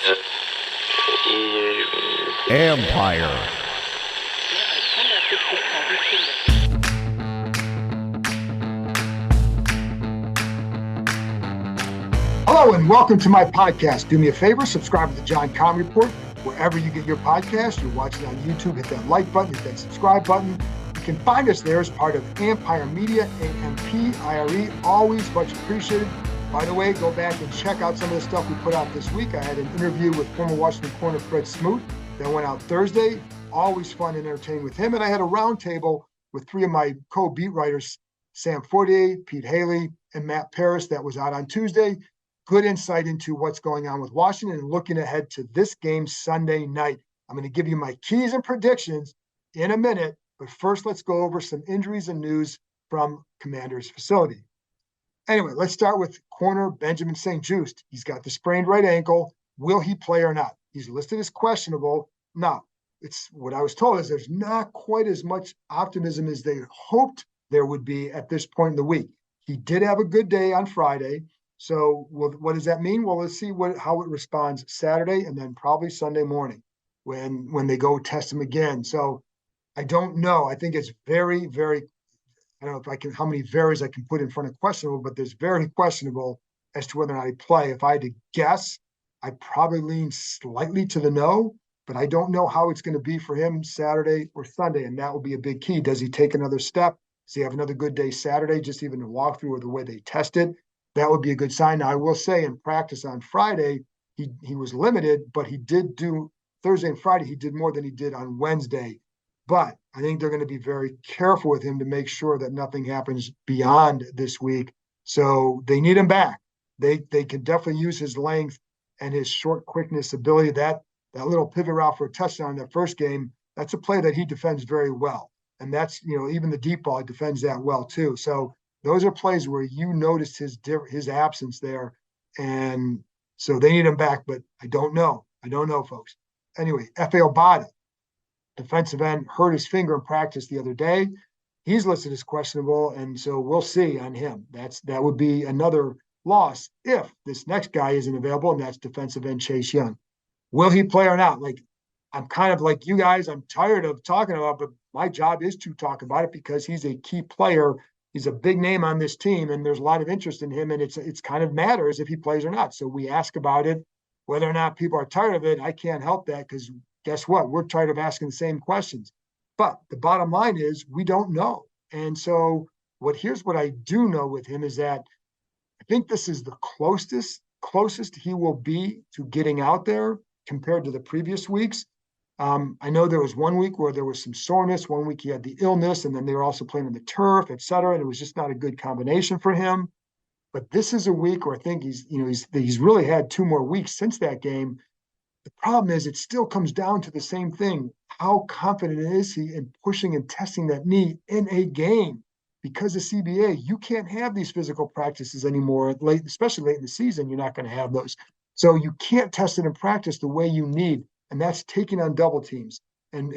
Empire. Hello and welcome to my podcast. Do me a favor, subscribe to the John Con Report wherever you get your podcast. You're watching on YouTube, hit that like button, hit that subscribe button. You can find us there as part of Empire Media, AMPIRE. Always much appreciated. By the way, go back and check out some of the stuff we put out this week. I had an interview with former Washington corner Fred Smoot that went out Thursday. Always fun and entertaining with him. And I had a roundtable with three of my co-beat writers, Sam Fortier, Pete Haley, and Matt Paris, that was out on Tuesday. Good insight into what's going on with Washington and looking ahead to this game Sunday night. I'm going to give you my keys and predictions in a minute, but first let's go over some injuries and news from Commander's facility. Anyway, let's start with corner Benjamin St-Juste. He's got the sprained right ankle. Will he play or not? He's listed as questionable. Now, it's what I was told is there's not quite as much optimism as they hoped there would be at this point in the week. He did have a good day on Friday. So what does that mean? Well, let's see how it responds Saturday and then probably Sunday morning when they go test him again. So I don't know. I think it's very, very, I don't know how many varies I can put in front of questionable, but there's very questionable as to whether or not he play. If I had to guess, I'd probably lean slightly to the no, but I don't know how it's going to be for him Saturday or Sunday. And that will be a big key. Does he take another step? Does he have another good day Saturday, just even to walk through or the way they tested? That would be a good sign. Now, I will say in practice on Friday, he was limited, but he did do Thursday and Friday, he did more than he did on Wednesday. But I think they're going to be very careful with him to make sure that nothing happens beyond this week. So they need him back. They can definitely use his length and his short quickness ability. That little pivot route for a touchdown in that first game, that's a play that he defends very well. And that's, even the deep ball, he defends that well too. So those are plays where you noticed his absence there. And so they need him back, but I don't know. I don't know, folks. Anyway, Efe Obada, defensive end, hurt his finger in practice the other day. He's listed as questionable, and so we'll see on him. That would be another loss if this next guy isn't available, and that's defensive end Chase Young. Will he play or not? I'm kind of like you guys. I'm tired of talking about, but my job is to talk about it because he's a key player. He's a big name on this team, and there's a lot of interest in him, and it's kind of matters if he plays or not. So we ask about it. Whether or not people are tired of it, I can't help that because guess what? We're tired of asking the same questions. But the bottom line is we don't know. And so here's what I do know with him is that I think this is the closest he will be to getting out there compared to the previous weeks. I know there was 1 week where there was some soreness. 1 week he had the illness, and then they were also playing on the turf, et cetera. And it was just not a good combination for him. But this is a week where I think he's really had 2 more weeks since that game. The problem is it still comes down to the same thing. How confident is he in pushing and testing that knee in a game? Because of CBA, you can't have these physical practices anymore, especially late in the season. You're not going to have those. So you can't test it in practice the way you need. And that's taking on double teams and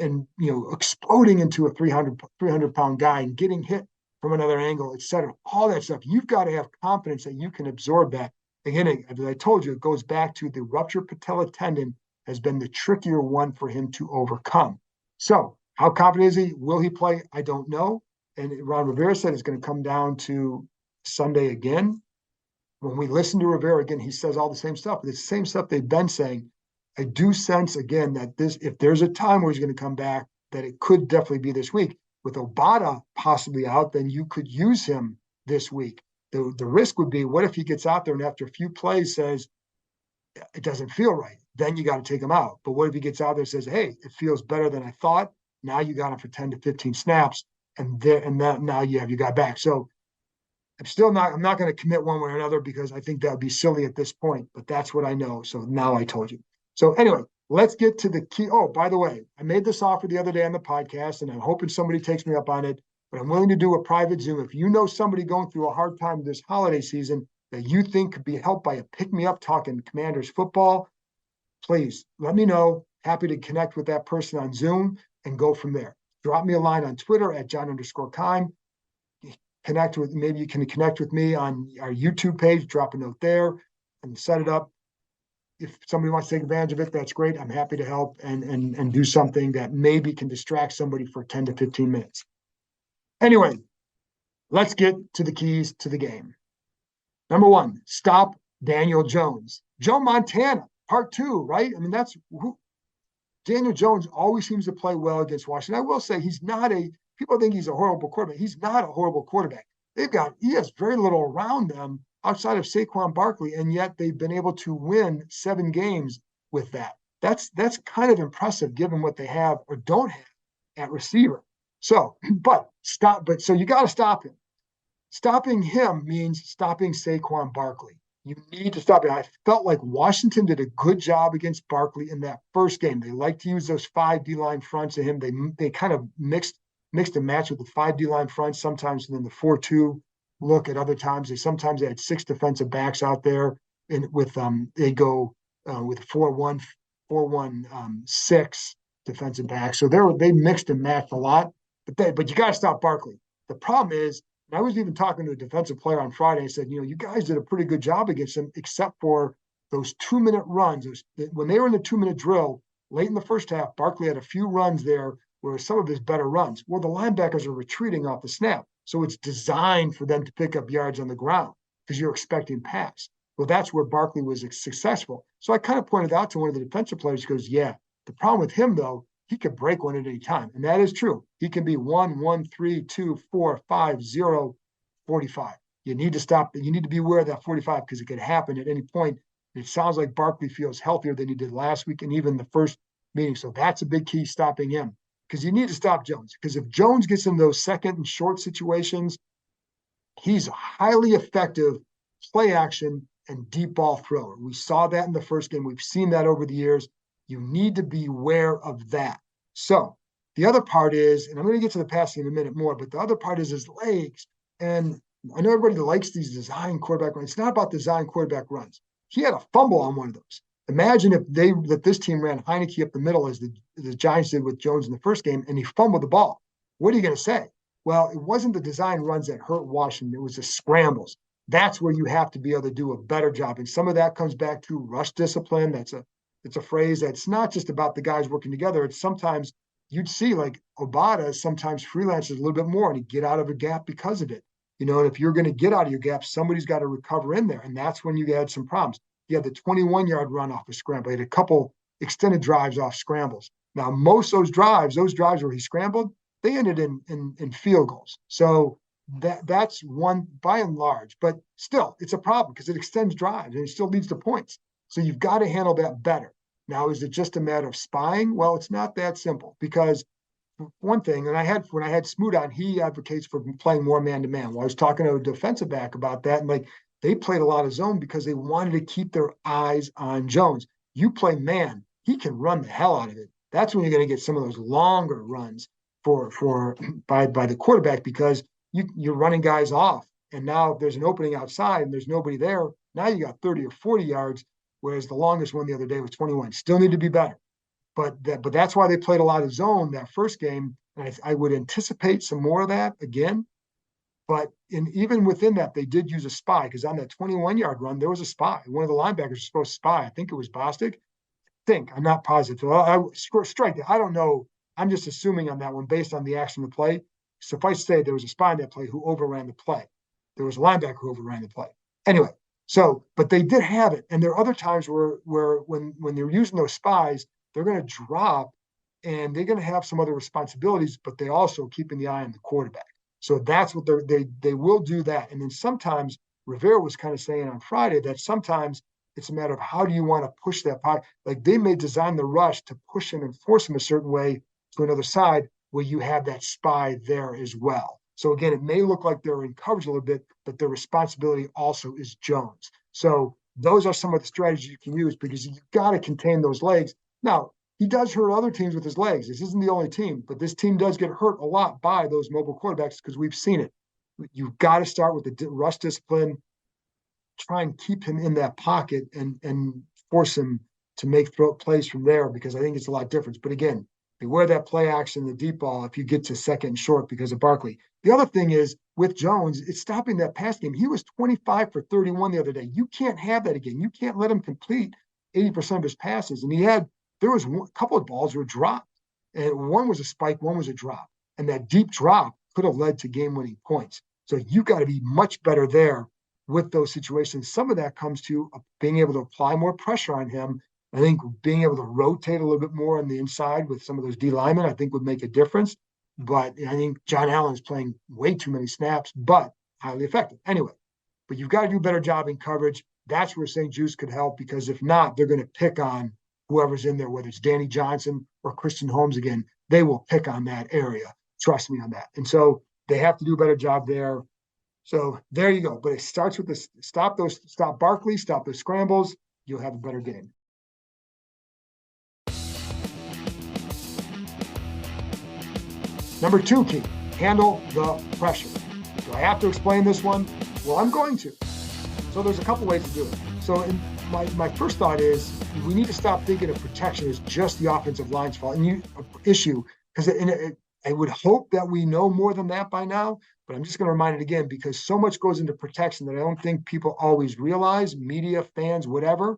exploding into a 300-pound guy and getting hit from another angle, et cetera. All that stuff. You've got to have confidence that you can absorb that. Again, as I told you, it goes back to the ruptured patella tendon has been the trickier one for him to overcome. So how confident is he? Will he play? I don't know. And Ron Rivera said it's going to come down to Sunday again. When we listen to Rivera again, he says all the same stuff. It's the same stuff they've been saying. I do sense, again, that if there's a time where he's going to come back, that it could definitely be this week. With Obada possibly out, then you could use him this week. The risk would be, what if he gets out there and after a few plays says, it doesn't feel right? Then you got to take him out. But what if he gets out there and says, hey, it feels better than I thought. Now you got him for 10 to 15 snaps, and now you have your guy back. So I'm not going to commit one way or another because I think that would be silly at this point, but that's what I know. So now I told you. So anyway, let's get to the key. Oh, by the way, I made this offer the other day on the podcast, and I'm hoping somebody takes me up on it, but I'm willing to do a private Zoom. If you know somebody going through a hard time this holiday season that you think could be helped by a pick-me-up talking Commanders football, please let me know. Happy to connect with that person on Zoom and go from there. Drop me a line on Twitter at John_Kime. Maybe you can connect with me on our YouTube page, drop a note there and set it up. if somebody wants to take advantage of it, that's great. I'm happy to help and do something that maybe can distract somebody for 10 to 15 minutes. Anyway, let's get to the keys to the game. Number one, stop Daniel Jones. Joe Montana, part two, right? I mean, that's who Daniel Jones always seems to play well against Washington. I will say people think he's a horrible quarterback. He's not a horrible quarterback. He has very little around them outside of Saquon Barkley, and yet they've been able to win 7 games with that. That's kind of impressive given what they have or don't have at receiver. So, so you got to stop him. Stopping him means stopping Saquon Barkley. You need to stop it. I felt like Washington did a good job against Barkley in that first game. They like to use those 5 D-line fronts of him. They kind of mixed and matched with the 5 D-line fronts sometimes, and then the 4-2 look at other times. Sometimes they had 6 defensive backs out there, and they go with 4-1, 4-1-6 defensive backs. So they mixed and matched a lot. But you got to stop Barkley. The problem is, and I was even talking to a defensive player on Friday. I said, you guys did a pretty good job against them, except for those 2-minute runs. When they were in the 2-minute drill, late in the first half, Barkley had a few runs there where some of his better runs. Well, the linebackers are retreating off the snap. So it's designed for them to pick up yards on the ground because you're expecting pass. Well, that's where Barkley was successful. So I kind of pointed out to one of the defensive players, he goes, yeah, the problem with him, though, he could break one at any time. And that is true. He can be 1, 1, 3, 2, 4, 5, 0, 45. You need to stop. You need to be aware of that 45 because it could happen at any point. It sounds like Barkley feels healthier than he did last week and even the first meeting. So that's a big key, stopping him, because you need to stop Jones. Because if Jones gets in those second and short situations, he's a highly effective play action and deep ball thrower. We saw that in the first game. We've seen that over the years. You need to be aware of that. So the other part is, and I'm going to get to the passing in a minute more, but the other part is his legs. And I know everybody likes these design quarterback runs. It's not about design quarterback runs. He had a fumble on one of those. Imagine if this team ran Heineke up the middle as the Giants did with Jones in the first game, and he fumbled the ball. What are you going to say? Well, it wasn't the design runs that hurt Washington. It was the scrambles. That's where you have to be able to do a better job. And some of that comes back to rush discipline. It's a phrase that's not just about the guys working together. It's sometimes you'd see like Obata sometimes freelances a little bit more and he get out of a gap because of it. And if you're going to get out of your gap, somebody's got to recover in there. And that's when you had some problems. You had the 21-yard run off a scramble. You had a couple extended drives off scrambles. Now, most of those drives where he scrambled, they ended in field goals. So that's one by and large. But still, it's a problem because it extends drives and it still leads to points. So you've got to handle that better. Now, is it just a matter of spying? Well, it's not that simple because one thing, and when I had Smoot on, he advocates for playing more man-to-man. Well, I was talking to a defensive back about that, and they played a lot of zone because they wanted to keep their eyes on Jones. You play man, he can run the hell out of it. That's when you're going to get some of those longer runs by the quarterback because you're running guys off, and now there's an opening outside and there's nobody there. Now you got 30 or 40 yards. Whereas the longest one the other day was 21. Still need to be better. But that's why they played a lot of zone that first game. And I would anticipate some more of that again. But even within that, they did use a spy because on that 21-yard run, there was a spy. One of the linebackers was supposed to spy. I think it was Bostic. I'm not positive. I strike it. I don't know. I'm just assuming on that one based on the action of the play. Suffice to say, there was a spy in that play who overran the play. There was a linebacker who overran the play. Anyway. So, but they did have it. And there are other times where when they're using those spies, they're going to drop and they're going to have some other responsibilities, but they also keeping the eye on the quarterback. So that's what they will do that. And then sometimes Rivera was kind of saying on Friday that sometimes it's a matter of how do you want to push that pocket. Like they may design the rush to push him and force him a certain way to another side where you have that spy there as well. So again, it may look like they're in coverage a little bit, but their responsibility also is Jones. So those are some of the strategies you can use because you've got to contain those legs. Now, he does hurt other teams with his legs. This isn't the only team, but this team does get hurt a lot by those mobile quarterbacks because we've seen it. You've got to start with the rush discipline, try and keep him in that pocket and force him to make plays from there because I think it's a lot different. But again, beware that play action, the deep ball, if you get to second and short because of Barkley. The other thing is with Jones, it's stopping that pass game. He was 25 for 31 the other day. You can't have that again. You can't let him complete 80% of his passes. And there was a couple of balls were dropped. And one was a spike, one was a drop. And that deep drop could have led to game-winning points. So you've got to be much better there with those situations. Some of that comes to being able to apply more pressure on him. I think being able to rotate a little bit more on the inside with some of those D linemen, I think would make a difference. But I think John Allen's playing way too many snaps, but highly effective. Anyway, but you've got to do a better job in coverage. That's where St. Jude's could help, because if not, they're going to pick on whoever's in there, whether it's Danny Johnson or Christian Holmes again. They will pick on that area. Trust me on that. And so they have to do a better job there. So there you go. But it starts with this: stop Barkley, stop those scrambles. You'll have a better game. Number 2 key, handle the pressure. Do I have to explain this one? Well, I'm going to. So there's a couple ways to do it. So my first thought is we need to stop thinking of protection as just the offensive line's fault and issue, because I would hope that we know more than that by now, but I'm just going to remind it again, because so much goes into protection that I don't think people always realize, media, fans, whatever.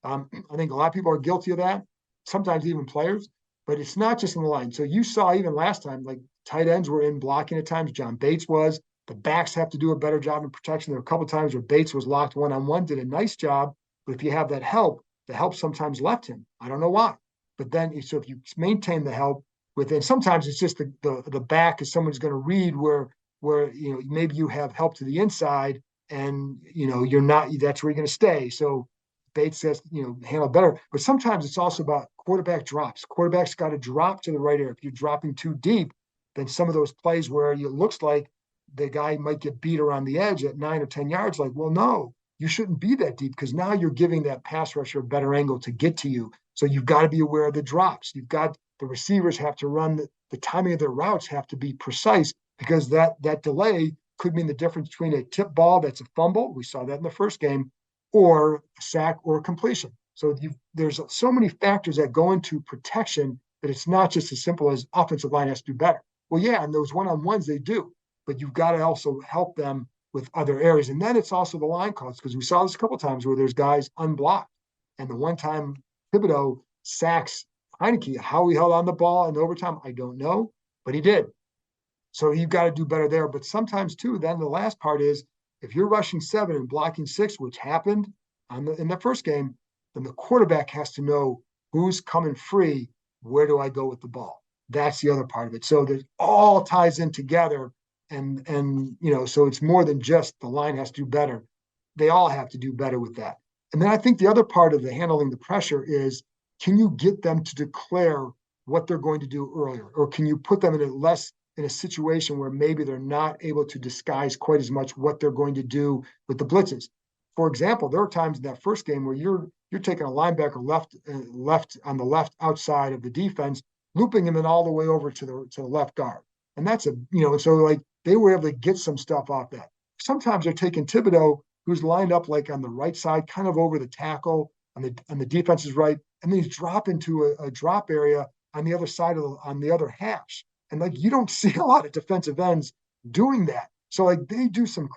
I think a lot of people are guilty of that, sometimes even players. But it's not just in the line. So you saw even last time, like tight ends were in blocking at times. John Bates was. The backs have to do a better job in protection. There were a couple of times where Bates was locked one-on-one, did a nice job. But if you have that help, the help sometimes left him. I don't know why. But then, so if you maintain the help within, sometimes it's just the back is someone's going to read where maybe you have help to the inside and you're not. That's where you're going to stay. So Bates says, handle better. But sometimes it's also about quarterback drops. Quarterback's got to drop to the right area. If you're dropping too deep, then some of those plays where it looks like the guy might get beat around the edge at 9 or 10 yards, like, well, no, you shouldn't be that deep, because now you're giving that pass rusher a better angle to get to you. So you've got to be aware of the drops. You've got the receivers have to run, the timing of their routes have to be precise, because that delay could mean the difference between a tip ball that's a fumble. We saw that in the first game, or a sack or a completion. So there's so many factors that go into protection that it's not just as simple as offensive line has to do better. Well, yeah, and those one-on-ones they do, but you've got to also help them with other areas. And then it's also the line calls, because we saw this a couple of times where there's guys unblocked. And the one time Thibodeau sacks Heinicke, how he held on the ball in overtime, I don't know, but he did. So you've got to do better there. But sometimes too, then the last part is, if you're rushing 7 and blocking 6, which happened in the first game, then the quarterback has to know who's coming free. Where do I go with the ball? That's the other part of it. So it all ties in together. And so it's more than just the line has to do better. They all have to do better with that. And then I think the other part of the handling the pressure is, can you get them to declare what they're going to do earlier? Or can you put them in a situation where maybe they're not able to disguise quite as much what they're going to do with the blitzes? For example, there were times in that first game where you're taking a linebacker left on the left outside of the defense, looping him in all the way over to the left guard. And that's so like they were able to get some stuff off that. Sometimes they're taking Thibodeau, who's lined up like on the right side, kind of over the tackle on the defense's right, and then he's dropping to a drop area on the other side on the other hash. And like, you don't see a lot of defensive ends doing that. So like they do some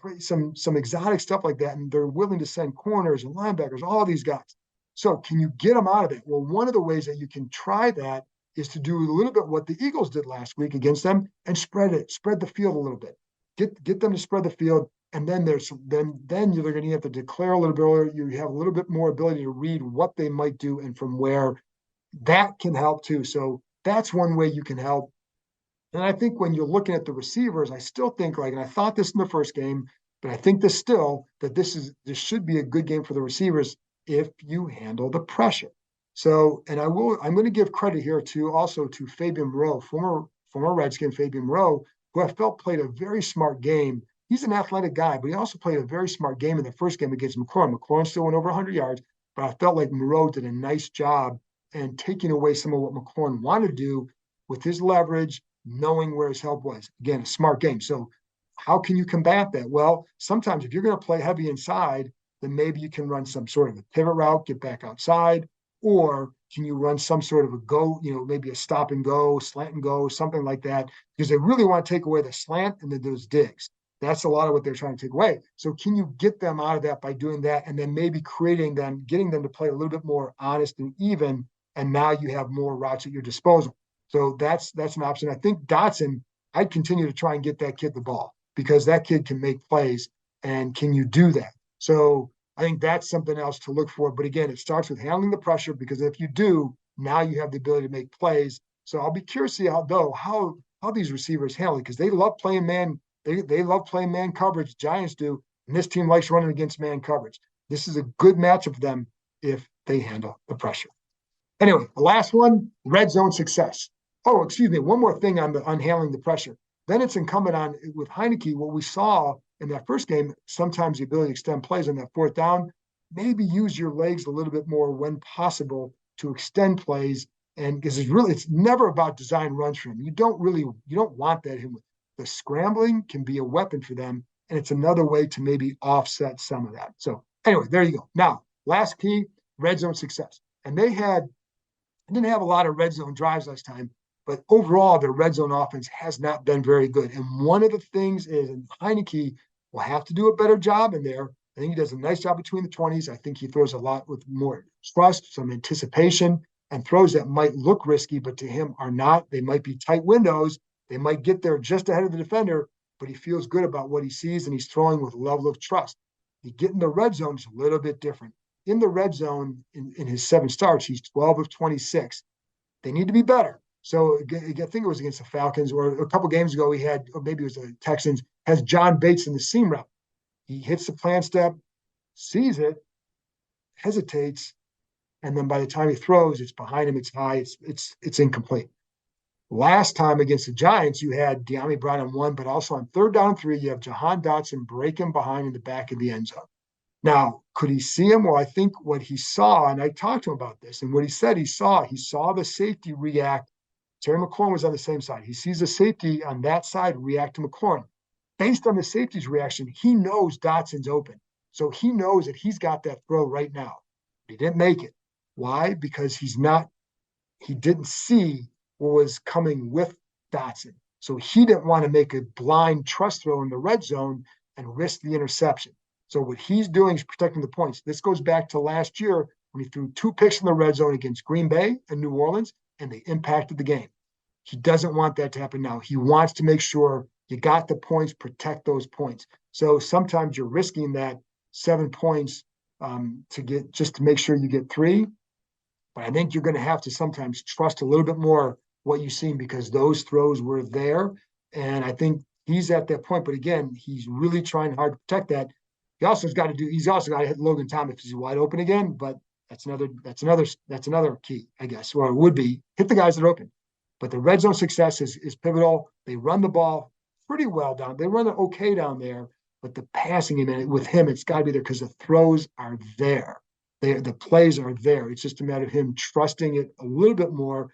exotic stuff like that, and they're willing to send corners and linebackers, all these guys. So can you get them out of it? Well, one of the ways that you can try that is to do a little bit what the Eagles did last week against them and spread the field a little bit. Get them to spread the field, and then then you're going to have to declare a little bit earlier. You have a little bit more ability to read what they might do and from where. That can help too. So that's one way you can help. And I think when you're looking at the receivers, I still think, and I thought this in the first game, but I think this should be a good game for the receivers if you handle the pressure. So, and I'm going to give credit here to Fabian Moreau, former Redskin Fabian Moreau, who I felt played a very smart game. He's an athletic guy, but he also played a very smart game in the first game against McLaurin. McLaurin still went over 100 yards, but I felt like Moreau did a nice job and taking away some of what McLaurin wanted to do with his leverage, knowing where his help was. Again, a smart game. So how can you combat that? Well, sometimes if you're going to play heavy inside, then maybe you can run some sort of a pivot route, get back outside, or can you run some sort of a go, maybe a stop and go, slant and go, something like that, because they really want to take away the slant and then those digs. That's a lot of what they're trying to take away. So can you get them out of that by doing that, and then maybe getting them to play a little bit more honest and even, and now you have more routes at your disposal. So that's an option. I think Dotson, I'd continue to try and get that kid the ball because that kid can make plays, and can you do that? So I think that's something else to look for. But again, it starts with handling the pressure, because if you do, now you have the ability to make plays. So I'll be curious to see how these receivers handle it, because they love playing man. They love playing man coverage. Giants do, and this team likes running against man coverage. This is a good matchup for them if they handle the pressure. Anyway, the last one, red zone success. Oh, excuse me. One more thing on handling the pressure. Then it's incumbent on, with Heinicke, what we saw in that first game, sometimes the ability to extend plays on that fourth down. Maybe use your legs a little bit more when possible to extend plays. And because it's never about design runs for him. You don't want that him. The scrambling can be a weapon for them, and it's another way to maybe offset some of that. So anyway, there you go. Now, last key, red zone success. And they didn't have a lot of red zone drives last time, but overall, their red zone offense has not been very good. And one of the things is, and Heinicke will have to do a better job in there. I think he does a nice job between the 20s. I think he throws a lot with more trust, some anticipation, and throws that might look risky, but to him are not. They might be tight windows. They might get there just ahead of the defender, but he feels good about what he sees, and he's throwing with a level of trust. You get in the red zone, it's a little bit different. In the red zone, in his 7 starts, he's 12 of 26. They need to be better. So I think it was against the Falcons, or a couple games ago, he had, or maybe it was the Texans, has John Bates in the seam route. He hits the plant step, sees it, hesitates, and then by the time he throws, it's behind him, it's high, it's incomplete. Last time against the Giants, you had Dyami Brown on 1, but also on 3rd down 3, you have Jahan Dotson breaking behind in the back of the end zone. Now, could he see him? Well, I think what he saw, and I talked to him about this, and what he said he saw the safety react. Terry McLaurin was on the same side. He sees the safety on that side react to McLaurin. Based on the safety's reaction, he knows Dotson's open. So he knows that he's got that throw right now. He didn't make it. Why? Because he didn't see what was coming with Dotson. So he didn't want to make a blind trust throw in the red zone and risk the interception. So what he's doing is protecting the points. This goes back to last year when he threw 2 picks in the red zone against Green Bay and New Orleans, and they impacted the game. He doesn't want that to happen now. He wants to make sure you got the points, protect those points. So sometimes you're risking that 7 points to make sure you get 3. But I think you're going to have to sometimes trust a little bit more what you've seen, because those throws were there. And I think he's at that point. But again, he's really trying hard to protect that. He's also got to hit Logan Thomas if he's wide open again. But that's another key, I guess, or it would be hit the guys that are open. But the red zone success is pivotal. They run the ball pretty well down. They run it okay down there, but the passing with him, it's got to be there because the throws are there. The plays are there. It's just a matter of him trusting it a little bit more,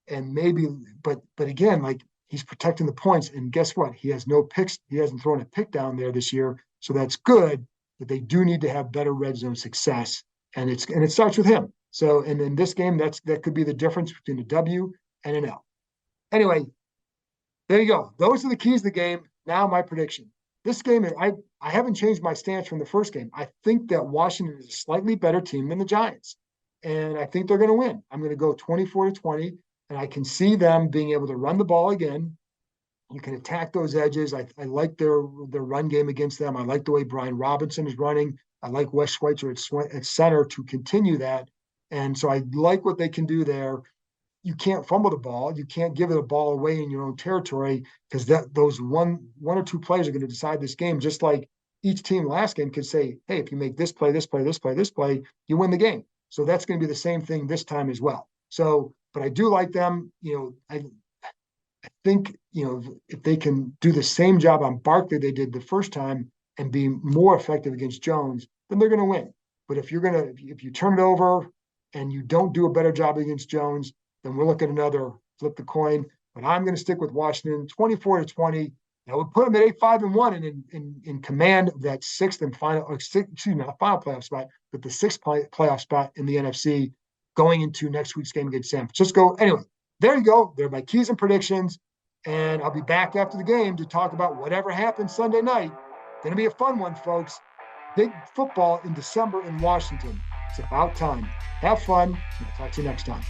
and maybe, but again, like, he's protecting the points. And guess what? He has no picks. He hasn't thrown a pick down there this year, so that's good. But they do need to have better red zone success, and it starts with him. So, and in this game, that could be the difference between a W and an L. Anyway, there you go. Those are the keys to the game. Now my prediction. This game, I haven't changed my stance from the first game. I think that Washington is a slightly better team than the Giants, and I think they're going to win. I'm going to go 24-20, and I can see them being able to run the ball again. You can attack those edges. I like their run game against them. I like the way Brian Robinson is running. I like Wes Schweitzer at center to continue that. And so I like what they can do there. You can't fumble the ball. You can't give it a ball away in your own territory, because those one or two plays are going to decide this game. Just like each team last game could say, hey, if you make this play, this play, this play, this play, you win the game. So that's going to be the same thing this time as well. So, but I do like them. I think, if they can do the same job on Barkley they did the first time and be more effective against Jones, then they're going to win. But if you turn it over and you don't do a better job against Jones, then we'll look at another flip the coin. But I'm going to stick with Washington 24-20. That would put them at 8-5-1 and in command of that final playoff spot, but the 6th playoff spot in the NFC going into next week's game against San Francisco. Anyway, there you go. They're my keys and predictions. And I'll be back after the game to talk about whatever happens Sunday night. Going to be a fun one, folks. Big football in December in Washington. It's about time. Have fun. I'll talk to you next time.